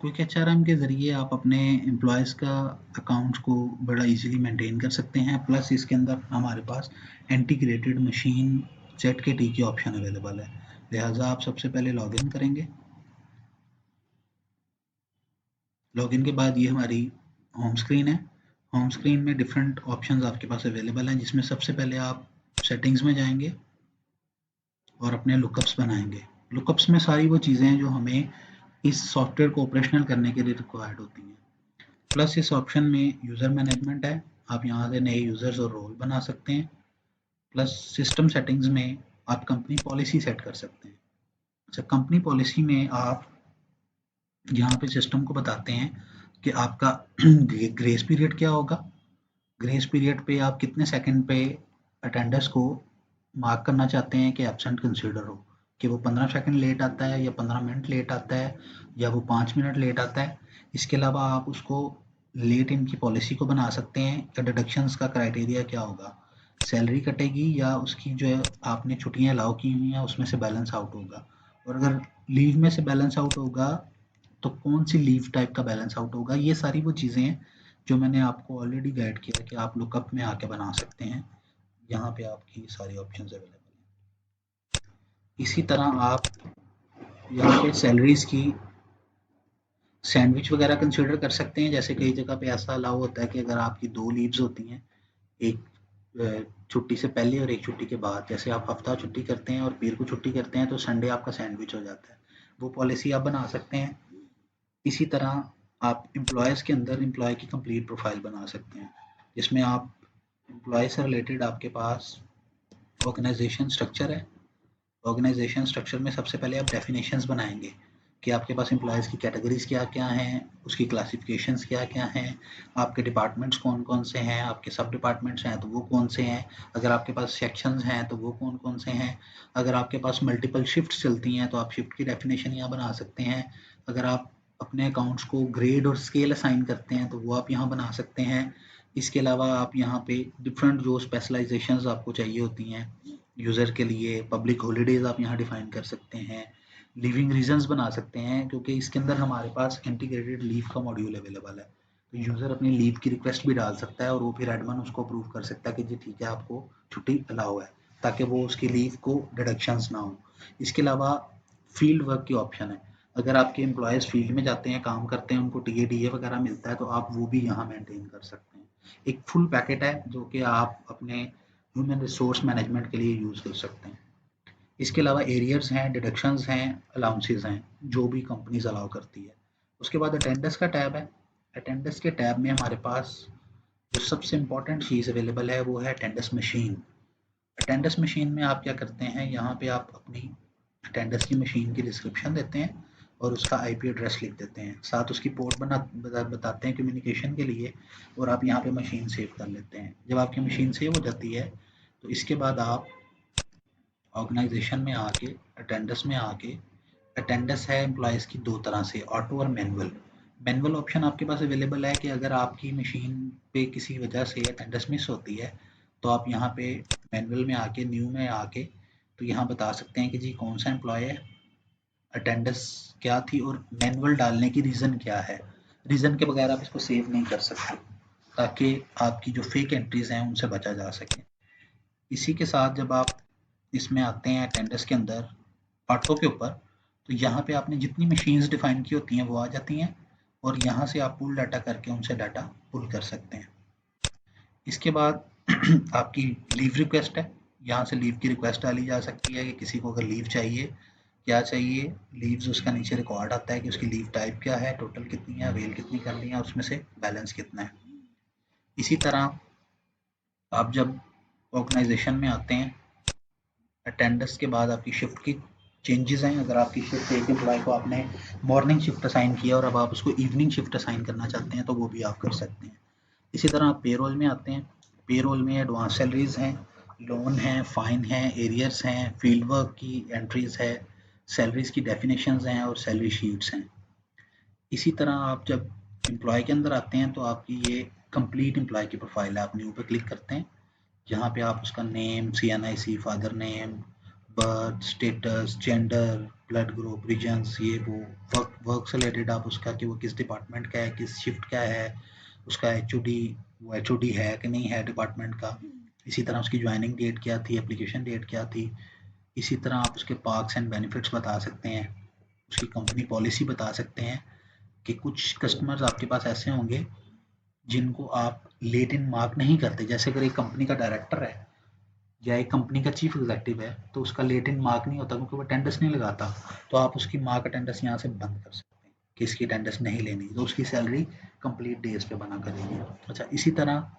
Quick HRM के ज़रिए आप अपने एम्प्लॉयज़ का अकाउंट्स को बड़ा इजीली मेंटेन कर सकते हैं। प्लस इसके अंदर हमारे पास इंटीग्रेटेड मशीन ZKT की ऑप्शन अवेलेबल है। लिहाजा आप सबसे पहले लॉगिन करेंगे। लॉगिन के बाद ये हमारी होम स्क्रीन है। होम स्क्रीन में डिफरेंट ऑप्शंस आपके पास अवेलेबल हैं, जिसमें सबसे पहले आप सेटिंग्स में जाएंगे और अपने लुकअप्स बनाएंगे। लुकअप्स में सारी वो चीज़ें हैं जो हमें इस सॉफ्टवेयर को ऑपरेशनल करने के लिए रिक्वायर्ड होती हैं। प्लस इस ऑप्शन में यूज़र मैनेजमेंट है, आप यहाँ से नए यूज़र्स और रोल बना सकते हैं। प्लस सिस्टम सेटिंग्स में आप कंपनी पॉलिसी सेट कर सकते हैं। अच्छा, कंपनी पॉलिसी में आप यहाँ पे सिस्टम को बताते हैं कि आपका ग्रेस पीरियड क्या होगा। ग्रेस पीरियड पे आप कितने सेकंड पे अटेंडर्स को मार्क करना चाहते हैं कि एब्सेंट कंसीडर हो, कि वो 15 सेकंड लेट आता है या 15 मिनट लेट आता है या वो 5 मिनट लेट आता है। इसके अलावा आप उसको लेट इन की पॉलिसी को बना सकते हैं कि डिडक्शंस का क्राइटेरिया क्या होगा, सैलरी कटेगी या उसकी जो है आपने छुट्टियाँ अलाउ की हुई हैं उसमें से बैलेंस आउट होगा, और अगर लीव में से बैलेंस आउट होगा तो कौन सी लीव टाइप का बैलेंस आउट होगा। ये सारी वो चीज़ें हैं जो मैंने आपको ऑलरेडी गाइड किया कि आप लुकअप में आके बना सकते हैं। यहाँ पे आपकी सारी ऑप्शंस अवेलेबल हैं। इसी तरह आप यहाँ पे सैलरीज की सैंडविच वगैरह कंसिडर कर सकते हैं। जैसे कई जगह पे ऐसा अलाउ होता है कि अगर आपकी 2 लीव्स होती हैं, एक छुट्टी से पहले और एक छुट्टी के बाद, जैसे आप हफ्ता छुट्टी करते हैं और पीर को छुट्टी करते हैं तो संडे आपका सैंडविच हो जाता है, वो पॉलिसी आप बना सकते हैं। इसी तरह आप एम्प्लॉयज़ के अंदर एम्प्लॉय की कंप्लीट प्रोफाइल बना सकते हैं, जिसमें आप एम्प्लॉय से रिलेटेड आपके पास ऑर्गेनाइजेशन स्ट्रक्चर है। ऑर्गेनाइजेशन स्ट्रक्चर में सबसे पहले आप डेफिनेशंस बनाएंगे कि आपके पास एम्प्लॉयज़ की कैटेगरीज क्या क्या हैं, उसकी क्लासिफिकेशंस क्या क्या हैं, आपके डिपार्टमेंट्स कौन कौन से हैं, आपके सब डिपार्टमेंट्स हैं तो वो कौन से हैं, अगर आपके पास सेक्शंस हैं तो वो कौन कौन से हैं, अगर आपके पास मल्टीपल शिफ्ट्स चलती हैं तो आप शिफ्ट की डेफिनेशन यहाँ बना सकते हैं, अगर आप अपने अकाउंट्स को ग्रेड और स्केल असाइन करते हैं तो वो आप यहाँ बना सकते हैं। इसके अलावा आप यहाँ पे डिफरेंट जो स्पेशलाइजेशंस आपको चाहिए होती हैं यूज़र के लिए, पब्लिक हॉलीडेज आप यहाँ डिफाइन कर सकते हैं, लीविंग रीजंस बना सकते हैं, क्योंकि इसके अंदर हमारे पास इंटीग्रेटेड लीव का मॉड्यूल अवेलेबल है। तो यूज़र अपनी लीव की रिक्वेस्ट भी डाल सकता है और वो फिर एडमिन उसको अप्रूव कर सकता है कि जी ठीक है आपको छुट्टी अलाउ है, ताकि वो उसकी लीव को डिडक्शंस ना हो। इसके अलावा फील्ड वर्क की ऑप्शन है, अगर आपके एम्प्लॉयज़ फील्ड में जाते हैं, काम करते हैं, उनको टीए वगैरह मिलता है तो आप वो भी यहाँ मेंटेन कर सकते हैं। एक फुल पैकेट है जो कि आप अपने ह्यूमन रिसोर्स मैनेजमेंट के लिए यूज़ कर सकते हैं। इसके अलावा एरियर्स हैं, डिडक्शंस हैं, अलाउंसेस हैं, जो भी कंपनीज अलाउ करती है। उसके बाद अटेंडेंस का टैब है। अटेंडेंस के टैब में हमारे पास जो सबसे इम्पोर्टेंट चीज़ अवेलेबल है वो है अटेंडेंस मशीन। अटेंडेंस मशीन में आप क्या करते हैं, यहाँ पे आप अपनी अटेंडेंस की मशीन की डिस्क्रिप्शन देते हैं और उसका आईपी एड्रेस लिख देते हैं, साथ उसकी पोर्ट बताते हैं कम्युनिकेशन के लिए, और आप यहाँ पे मशीन सेव कर लेते हैं। जब आपकी मशीन सेव हो जाती है तो इसके बाद आप ऑर्गेनाइजेशन में आके अटेंडेंस में आके, अटेंडेंस है एम्प्लॉयज़ की दो तरह से, ऑटो और मैनुअल। मैनुअल ऑप्शन आपके पास अवेलेबल है कि अगर आपकी मशीन पे किसी वजह से अटेंडेंस मिस होती है तो आप यहाँ पे मैनुअल में आके, न्यू में आके, तो यहाँ बता सकते हैं कि जी कौन सा एम्प्लॉय है, अटेंडेंस क्या थी और मैनुअल डालने की रीज़न क्या है। रीज़न के बगैर आप इसको सेव नहीं कर सकते, ताकि आपकी जो फेक एंट्रीज हैं उनसे बचा जा सके। इसी के साथ जब आप इसमें आते हैं अटेंडेंस के अंदर ऑटो के ऊपर, तो यहाँ पे आपने जितनी मशीन्स डिफाइन की होती हैं वो आ जाती हैं और यहाँ से आप पुल डाटा करके उनसे डाटा पुल कर सकते हैं। इसके बाद आपकी लीव रिक्वेस्ट है, यहाँ से लीव की रिक्वेस्ट डाली जा सकती है कि किसी को अगर लीव चाहिए, क्या चाहिए, लीव्स उसका नीचे रिकॉर्ड आता है कि उसकी लीव टाइप क्या है, टोटल कितनी है, अवेल कितनी करनी है, उसमें से बैलेंस कितना है। इसी तरह आप जब ऑर्गेनाइजेशन में आते हैं, अटेंडेंस के बाद आपकी शिफ्ट की चेंजेस हैं। अगर आपकी शिफ्ट एक एम्प्लॉय को आपने मॉर्निंग शिफ्ट असाइन किया और अब आप उसको इवनिंग शिफ्ट असाइन करना चाहते हैं तो वो भी आप कर सकते हैं। इसी तरह आप पेरोल में आते हैं। पेरोल में एडवांस सैलरीज हैं, लोन हैं, फाइन हैं, एरियर्स हैं, फील्ड वर्क की एंट्रीज है, सैलरीज की डेफिनेशंस हैं और सैलरी शीट्स हैं। इसी तरह आप जब एम्प्लॉय के अंदर आते हैं तो आपकी ये कंप्लीट एम्प्लॉय की प्रोफाइल है। आप न्यू पे क्लिक करते हैं, जहाँ पे आप उसका name, CNIC, father name, birth, status, gender, blood group, regions, ये वो वर्क से रिलेटेड आप उसका कि वो किस डिपार्टमेंट का है, किस शिफ्ट का है, उसका एचओडी, वो एचओडी है कि नहीं है डिपार्टमेंट का। इसी तरह उसकी ज्वाइनिंग डेट क्या थी, एप्लीकेशन डेट क्या थी। इसी तरह आप उसके पार्क्स एंड बेनिफिट्स बता सकते हैं, उसकी कंपनी पॉलिसी बता सकते हैं कि कुछ कस्टमर्स आपके पास ऐसे होंगे जिनको आप लेट इन मार्क नहीं करते। जैसे अगर एक कंपनी का डायरेक्टर है या एक कंपनी का चीफ एग्जीक्यूटिव है तो उसका लेट इन मार्क नहीं होता क्योंकि वो अटेंडेंस नहीं लगाता, तो आप उसकी मार्क अटेंडेंस यहाँ से बंद कर सकते हैं कि इसकी अटेंडेंस नहीं लेनी, तो उसकी सैलरी कंप्लीट डेज पे बना करेगी। अच्छा, इसी तरह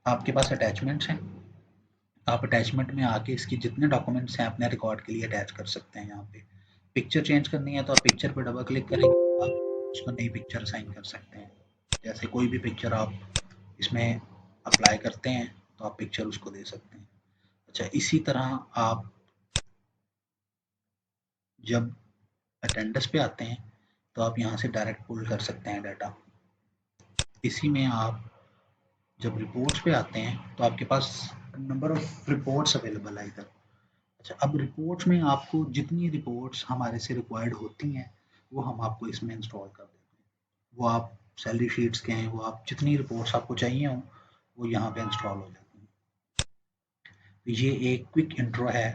आपके पास अटैचमेंट्स हैं, आप अटैचमेंट में आके इसकी जितने डॉक्यूमेंट्स हैं अपने रिकॉर्ड के लिए अटैच कर सकते हैं। यहाँ पे पिक्चर चेंज करनी है तो आप पिक्चर पर डबल क्लिक करेंगे, आप उसको नई पिक्चर असाइन कर सकते हैं। जैसे कोई भी पिक्चर आप इसमें अप्लाई करते हैं तो आप पिक्चर उसको दे सकते हैं। अच्छा, इसी तरह आप जब अटेंडेंस पे आते हैं तो आप यहाँ से डायरेक्ट पुल कर सकते हैं डाटा। इसी में आप जब रिपोर्ट्स पे आते हैं तो आपके पास नंबर ऑफ रिपोर्ट्स अवेलेबल है इधर। अच्छा, अब रिपोर्ट्स में आपको जितनी रिपोर्ट्स हमारे से रिक्वायर्ड होती हैं वो हम आपको इसमें इंस्टॉल कर देते हैं। वो आप सैलरी शीट्स के हैं, वो आप जितनी रिपोर्ट्स आपको चाहिए हों वो यहाँ पे इंस्टॉल हो जाती हैं। ये एक क्विक इंट्रो है,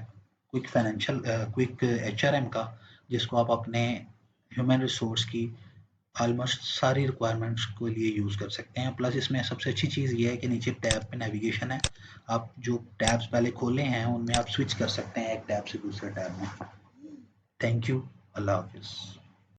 क्विक फाइनेंशियल क्विक एचआरएम का, जिसको आप अपने ह्यूमन रिसोर्स की ऑलमोस्ट सारी रिक्वायरमेंट्स के लिए यूज़ कर सकते हैं। प्लस इसमें सबसे अच्छी चीज़ ये है कि नीचे टैब पे नेविगेशन है, आप जो टैब्स पहले खोले हैं उनमें आप स्विच कर सकते हैं एक टैब से दूसरे टैब में। थैंक यू, अल्लाह हाफिज़।